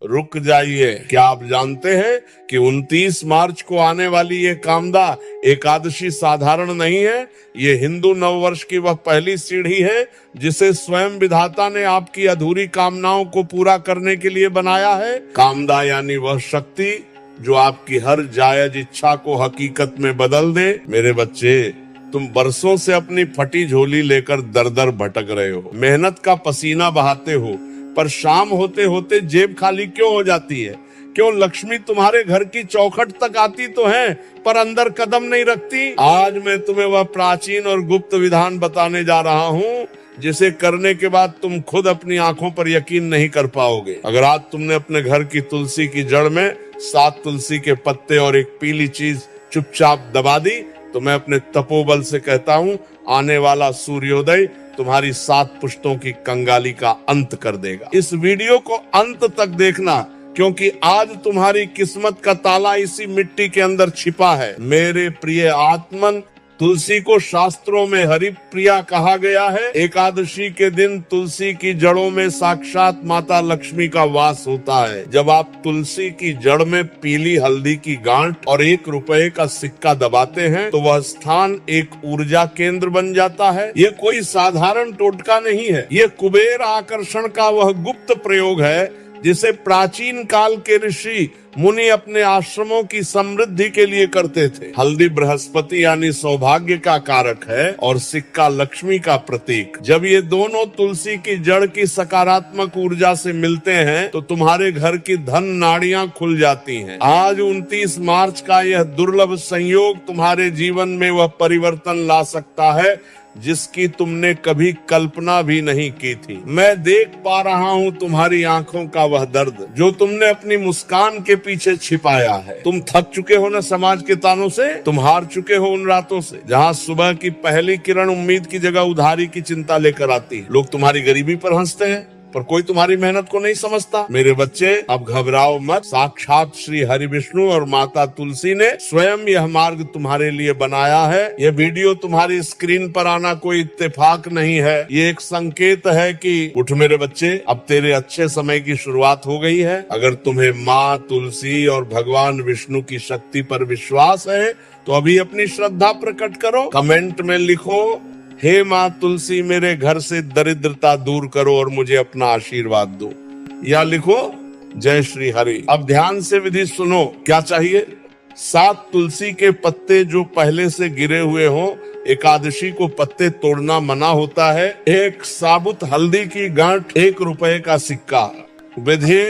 रुक जाइए। क्या आप जानते हैं कि 29 मार्च को आने वाली ये कामदा एकादशी साधारण नहीं है। ये हिंदू नववर्ष की वह पहली सीढ़ी है जिसे स्वयं विधाता ने आपकी अधूरी कामनाओं को पूरा करने के लिए बनाया है। कामदा यानी वह शक्ति जो आपकी हर जायज इच्छा को हकीकत में बदल दे। मेरे बच्चे, तुम बरसों से अपनी फटी झोली लेकर दर दर भटक रहे हो, मेहनत का पसीना बहाते हो, पर शाम होते होते जेब खाली क्यों हो जाती है? क्यों लक्ष्मी तुम्हारे घर की चौखट तक आती तो है पर अंदर कदम नहीं रखती? आज मैं तुम्हें वह प्राचीन और गुप्त विधान बताने जा रहा हूँ जिसे करने के बाद तुम खुद अपनी आंखों पर यकीन नहीं कर पाओगे। अगर आज तुमने अपने घर की तुलसी की जड़ में 7 तुलसी के पत्ते और एक पीली चीज चुपचाप दबा दी तो मैं अपने तपोबल से कहता हूँ आने वाला सूर्योदय तुम्हारी 7 पुश्तों की कंगाली का अंत कर देगा। इस वीडियो को अंत तक देखना क्योंकि आज तुम्हारी किस्मत का ताला इसी मिट्टी के अंदर छिपा है। मेरे प्रिय आत्मन, तुलसी को शास्त्रों में हरि प्रिया कहा गया है। एकादशी के दिन तुलसी की जड़ों में साक्षात माता लक्ष्मी का वास होता है। जब आप तुलसी की जड़ में पीली हल्दी की गांठ और 1 रुपए का सिक्का दबाते हैं तो वह स्थान एक ऊर्जा केंद्र बन जाता है। ये कोई साधारण टोटका नहीं है, ये कुबेर आकर्षण का वह गुप्त प्रयोग है जिसे प्राचीन काल के ऋषि मुनि अपने आश्रमों की समृद्धि के लिए करते थे। हल्दी बृहस्पति यानी सौभाग्य का कारक है और सिक्का लक्ष्मी का प्रतीक। जब ये दोनों तुलसी की जड़ की सकारात्मक ऊर्जा से मिलते हैं तो तुम्हारे घर की धन नाड़ियां खुल जाती हैं। आज 29 मार्च का यह दुर्लभ संयोग तुम्हारे जीवन में वह परिवर्तन ला सकता है जिसकी तुमने कभी कल्पना भी नहीं की थी। मैं देख पा रहा हूँ तुम्हारी आंखों का वह दर्द जो तुमने अपनी मुस्कान के पीछे छिपाया है। तुम थक चुके हो न समाज के तानों से, तुम हार चुके हो उन रातों से जहाँ सुबह की पहली किरण उम्मीद की जगह उधारी की चिंता लेकर आती है। लोग तुम्हारी गरीबी पर हंसते हैं पर कोई तुम्हारी मेहनत को नहीं समझता। मेरे बच्चे, अब घबराओ मत। साक्षात श्री हरि विष्णु और माता तुलसी ने स्वयं यह मार्ग तुम्हारे लिए बनाया है। यह वीडियो तुम्हारी स्क्रीन पर आना कोई इत्तेफाक नहीं है, ये एक संकेत है कि उठ मेरे बच्चे, अब तेरे अच्छे समय की शुरुआत हो गई है। अगर तुम्हें माँ तुलसी और भगवान विष्णु की शक्ति पर विश्वास है तो अभी अपनी श्रद्धा प्रकट करो। कमेंट में लिखो, हे माँ तुलसी, मेरे घर से दरिद्रता दूर करो और मुझे अपना आशीर्वाद दो, या लिखो जय श्री हरि। अब ध्यान से विधि सुनो। क्या चाहिए? 7 तुलसी के पत्ते जो पहले से गिरे हुए हों। एकादशी को पत्ते तोड़ना मना होता है। 1 साबुत हल्दी की गांठ, 1 रुपए का सिक्का। विधि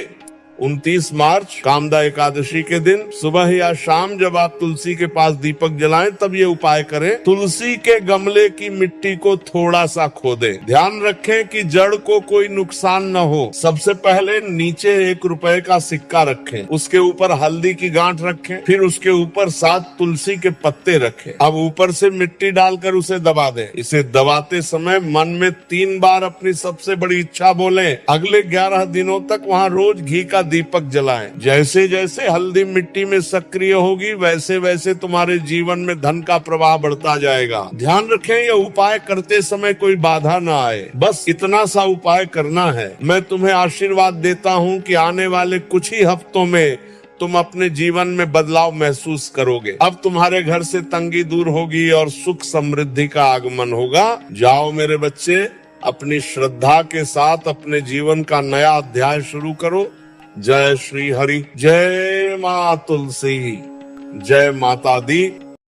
29 मार्च कामदा एकादशी के दिन सुबह या शाम जब आप तुलसी के पास दीपक जलाएं तब ये उपाय करें। तुलसी के गमले की मिट्टी को थोड़ा सा खोदें। ध्यान रखें कि जड़ को कोई नुकसान न हो। सबसे पहले नीचे 1 रुपए का सिक्का रखें, उसके ऊपर हल्दी की गांठ रखें, फिर उसके ऊपर 7 तुलसी के पत्ते रखें। अब ऊपर से मिट्टी डालकर उसे दबा दें। इसे दबाते समय मन में 3 बार अपनी सबसे बड़ी इच्छा बोलें। अगले 11 दिनों तक वहाँ रोज घी का दीपक जलाएं। जैसे जैसे हल्दी मिट्टी में सक्रिय होगी वैसे वैसे तुम्हारे जीवन में धन का प्रवाह बढ़ता जाएगा। ध्यान रखें, यह उपाय करते समय कोई बाधा ना आए। बस इतना सा उपाय करना है। मैं तुम्हें आशीर्वाद देता हूँ कि आने वाले कुछ ही हफ्तों में तुम अपने जीवन में बदलाव महसूस करोगे। अब तुम्हारे घर से तंगी दूर होगी और सुख समृद्धि का आगमन होगा। जाओ मेरे बच्चे, अपनी श्रद्धा के साथ अपने जीवन का नया अध्याय शुरू करो। जय श्री हरि, जय माँ तुलसी, जय माता दी।